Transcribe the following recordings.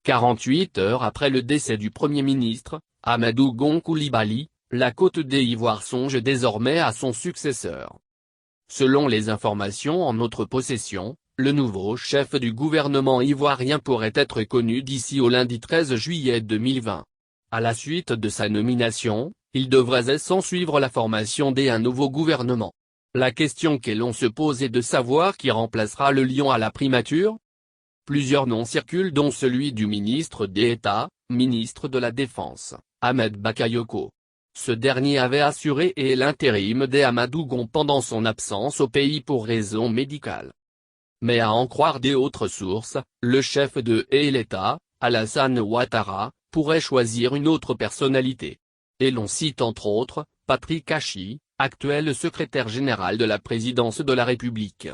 48 heures après le décès du Premier ministre, Amadou Gon Coulibaly, la Côte d'Ivoire songe désormais à son successeur. Selon les informations en notre possession, le nouveau chef du gouvernement ivoirien pourrait être connu d'ici au lundi 13 juillet 2020. À la suite de sa nomination, il devrait s'ensuivre la formation d'un nouveau gouvernement. La question que l'on se pose est de savoir qui remplacera le lion à la primature. Plusieurs noms circulent dont celui du ministre d'État, ministre de la Défense, Ahmed Bakayoko. Ce dernier avait assuré l'intérim d'Amadou Gon pendant son absence au pays pour raisons médicales. Mais à en croire des autres sources, le chef de l'État, Alassane Ouattara, pourrait choisir une autre personnalité. Et l'on cite entre autres, Patrick Achi, actuel secrétaire général de la présidence de la République.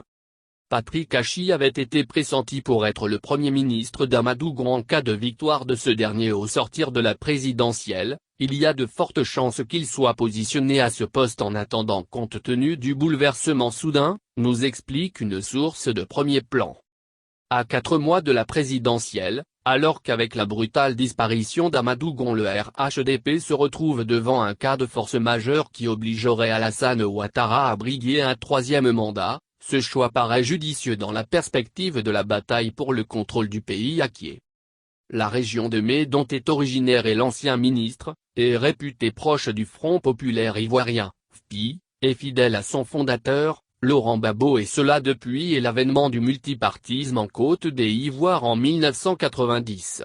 Patrick Achi avait été pressenti pour être le Premier ministre d'Amadou Gon en cas de victoire de ce dernier au sortir de la présidentielle. Il y a de fortes chances qu'il soit positionné à ce poste en attendant compte tenu du bouleversement soudain, nous explique une source de premier plan. À 4 mois de la présidentielle, alors qu'avec la brutale disparition d'Amadou Gon le RHDP se retrouve devant un cas de force majeure qui obligerait Alassane Ouattara à briguer un troisième mandat, ce choix paraît judicieux dans la perspective de la bataille pour le contrôle du pays acquier. La région de Mai dont est originaire l'ancien ministre, est réputé proche du Front populaire ivoirien, FPI, et fidèle à son fondateur, Laurent Gbagbo et cela depuis l'avènement du multipartisme en Côte d'Ivoire en 1990.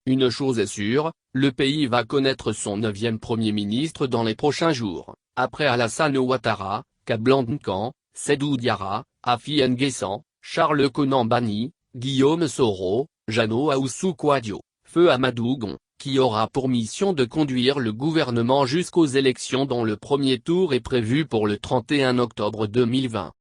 Une chose est sûre, le pays va connaître son 9e Premier ministre dans les prochains jours, après Alassane Ouattara, Kablan Nkan, Sédou Diarra, Afi N'Guessan, Charles Konan Banny, Guillaume Soro, Jeannot Ahoussou Kouadio, feu Amadou Gon, qui aura pour mission de conduire le gouvernement jusqu'aux élections dont le premier tour est prévu pour le 31 octobre 2020.